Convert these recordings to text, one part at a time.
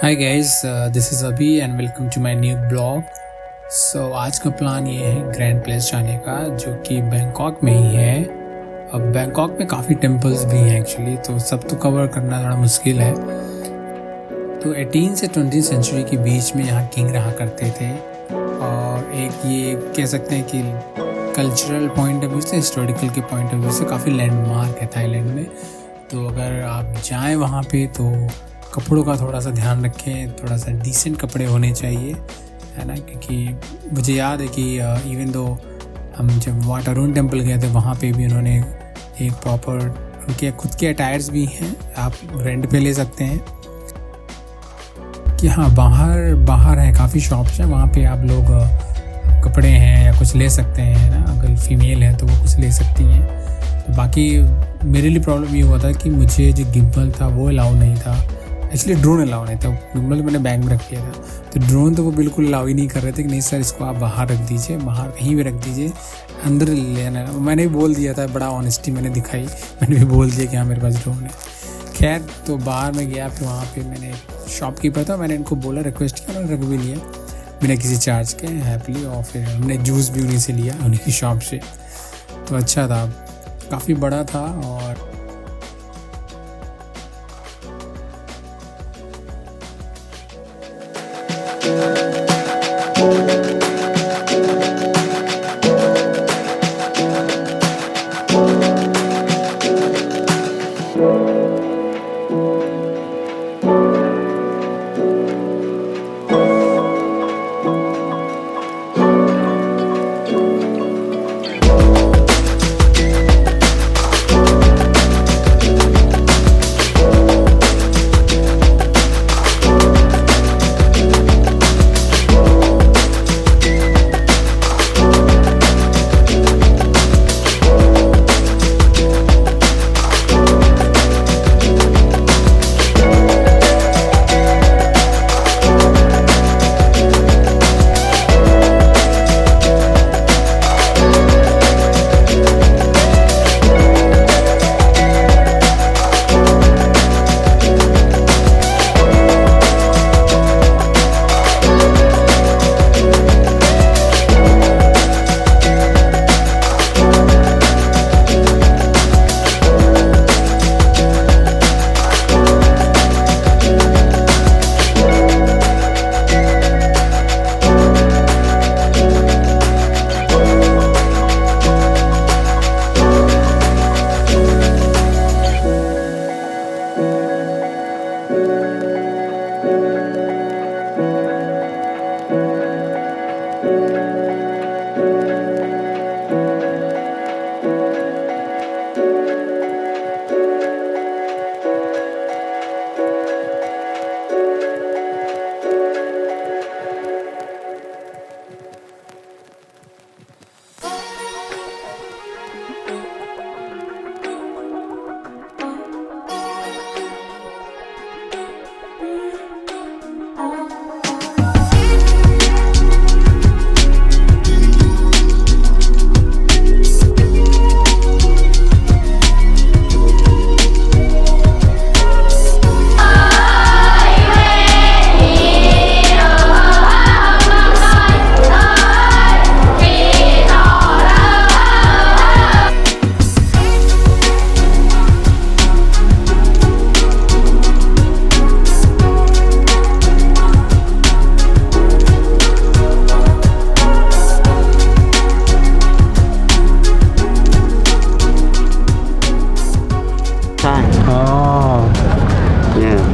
Hi guys, this is Abhi and welcome to my new blog. So आज का plan ये है ग्रैंड प्लेस जाने का, जो कि बैंकॉक में ही है। अब बैंकॉक में काफ़ी टेम्पल्स भी हैं एक्चुअली, तो सब तो कवर करना थोड़ा मुश्किल है। तो 18 से 20 सेंचुरी के बीच में यहाँ किंग रहा करते थे, और एक ये कह सकते हैं कि कल्चरल पॉइंट ऑफ व्यू से, हिस्टोरिकल के पॉइंट ऑफ व्यू से काफ़ी लैंडमार्क है थाईलैंड में। तो अगर आप जाएं वहाँ पे तो कपड़ों का थोड़ा सा ध्यान रखें, थोड़ा सा डिसेंट कपड़े होने चाहिए, है ना। क्योंकि मुझे याद है कि इवन दो हम जब वाटरून टेम्पल गए थे, वहाँ पे भी उन्होंने एक प्रॉपर, उनके खुद के अटायर्स भी हैं, आप रेंट पे ले सकते हैं। कि हाँ, बाहर है काफ़ी शॉप्स हैं, वहाँ पे आप लोग कपड़े हैं या कुछ ले सकते हैं ना। अगर फीमेल है तो वो कुछ ले सकती हैं। तो बाकी मेरे लिए प्रॉब्लम ये हुआ था कि मुझे जो गिम्बल था वो अलाउ नहीं था। एक्चुअली ड्रोन अलाउ नहीं था, गिम्बल मैंने बैग में रख लिया था। तो ड्रोन तो वो बिल्कुल अलाउ ही नहीं कर रहे थे कि नहीं सर, इसको आप बाहर रख दीजिए, बाहर कहीं भी रख दीजिए, अंदर लेना। मैंने भी बोल दिया था, बड़ा ऑनेस्टी मैंने दिखाई, मैंने भी बोल दिया कि हाँ मेरे पास ड्रोन है। खैर, तो बाहर में गया, फिर वहाँ पे मैंने शॉपकीपर था, मैंने इनको बोला, रिक्वेस्ट किया, उन्होंने रख भी लिया बिना किसी चार्ज के हैप्पीली। और फिर हमने जूस भी उन्हीं से लिया, उन्हीं की शॉप से। तो अच्छा था, काफ़ी बड़ा था। और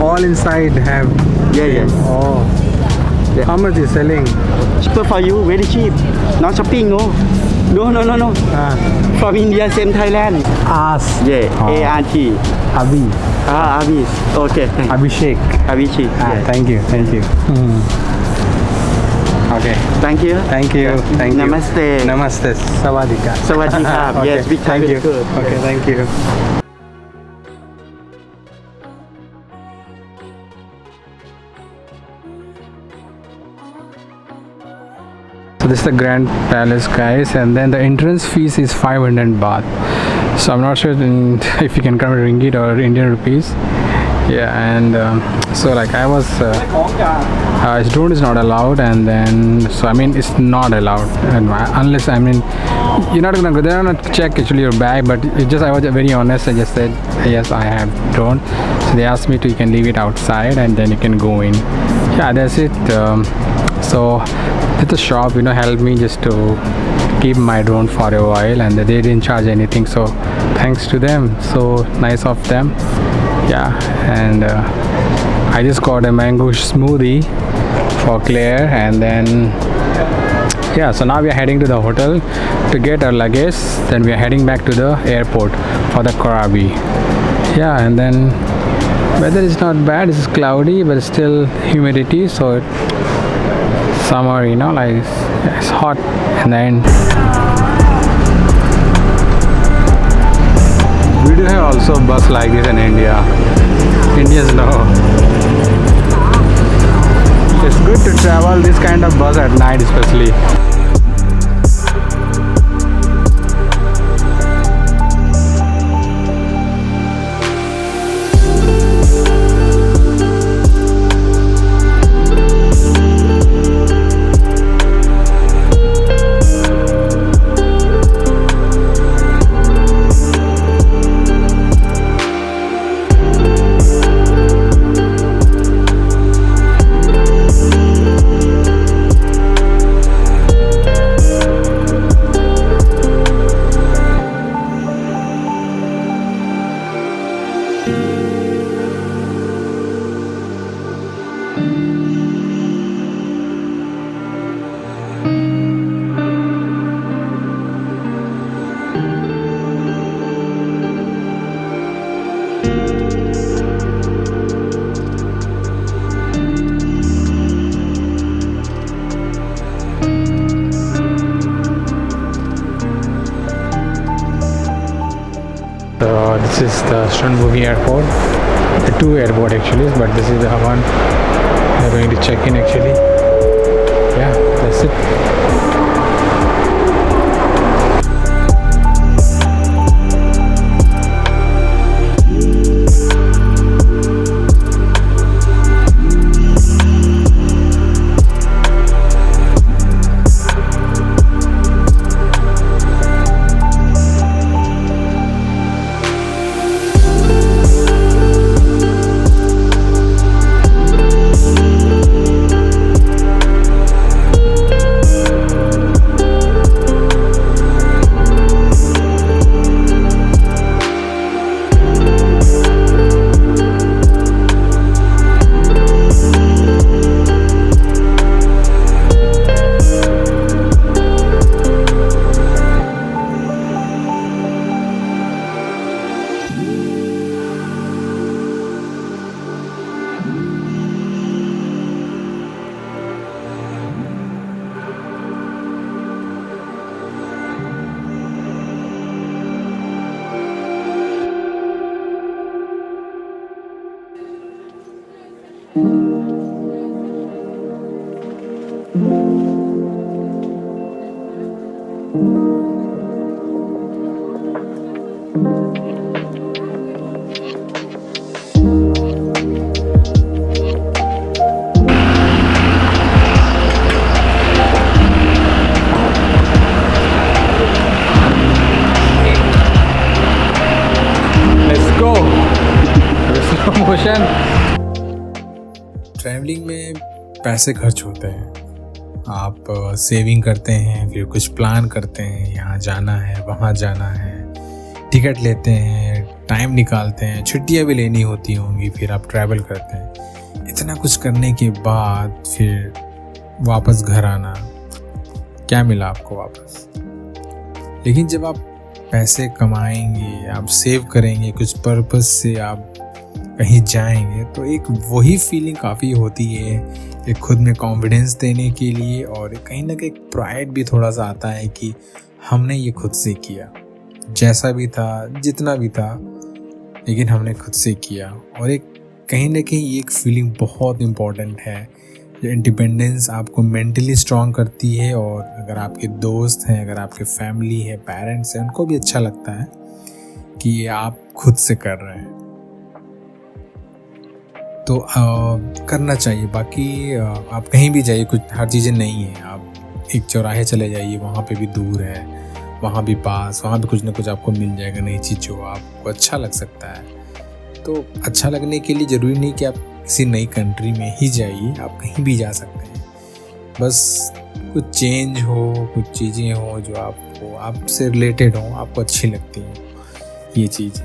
all inside have. Yes. Oh. Yeah. How much is selling? Cheaper for you, very cheap. Not shopping, no. No. Ah. From India, same Thailand. As. Yeah. Oh. ART. Abhi. Abhi. Okay. Abhishek. Abhishek. Ah, Yeah. Thank you. Okay. Thank you. Thank you. Thank you. Namaste. Namaste. Sawadika. Sawadika. Okay. Yes, we Thank you. good. Okay. Thank you. So this is the Grand Palace, guys, and then the entrance fees is 500 baht. So I'm not sure if you can convert ringgit or Indian rupees. Yeah, and so like I was drone is not allowed, and then so I mean it's not allowed, and unless I mean you're not gonna go, they're not gonna check actually your bag, but it just I was very honest. I just said yes, I have drone. So they asked me to, you can leave it outside and then you can go in. Yeah, that's it. So the shop, you know, helped me just to keep my drone for a while, and they didn't charge anything, so thanks to them. So nice of them. Yeah, and I just got a mango smoothie for Claire, and then yeah, so now we are heading to the hotel to get our luggage, then we are heading back to the airport for the Krabi. Yeah, and then weather is not bad, it's cloudy but still humidity, so summer, you know, like it's hot in the end. We do have also a bus like this in India. Indians know. It's good to travel this kind of bus at night especially. So this is the Sranbhumi airport, the two airport actually, but this is the one we're going to check in actually. Yeah, that's it. Motion. Travelling में पैसे खर्च होते हैं, आप saving करते हैं, फिर कुछ प्लान करते हैं, यहाँ जाना है वहाँ जाना है, टिकट लेते हैं, टाइम निकालते हैं, छुट्टियाँ भी लेनी होती होंगी, फिर आप ट्रैवल करते हैं। इतना कुछ करने के बाद फिर वापस घर आना, क्या मिला आपको वापस? लेकिन जब आप पैसे कमाएंगे, आप सेव करेंगे, कुछ पर्पस से आप कहीं जाएंगे, तो एक वही फीलिंग काफ़ी होती है, एक खुद में कॉन्फिडेंस देने के लिए, और कहीं ना कहीं प्राइड भी थोड़ा सा आता है कि हमने ये खुद से किया, जैसा भी था, जितना भी था, लेकिन हमने खुद से किया। और एक कहीं ना कहीं एक फीलिंग बहुत इम्पॉर्टेंट है, जो इंडिपेंडेंस आपको मेंटली स्ट्रॉन्ग करती है, और अगर आपके दोस्त हैं, अगर आपके फैमिली है, पेरेंट्स हैं, उनको भी अच्छा लगता है कि आप खुद से कर रहे हैं। तो करना चाहिए। बाकी आप कहीं भी जाइए, कुछ हर चीज़ें नहीं है। आप एक चौराहे चले जाइए, वहाँ पे भी दूर है, वहाँ भी पास, वहाँ भी कुछ ना कुछ आपको मिल जाएगा नई चीज़ जो आपको अच्छा लग सकता है। तो अच्छा लगने के लिए ज़रूरी नहीं कि आप किसी नई कंट्री में ही जाइए, आप कहीं भी जा सकते हैं। बस कुछ चेंज हो, कुछ चीज़ें हो जो आपको आपसे रिलेटेड हो, आपको अच्छी लगती हैं, ये चीज़।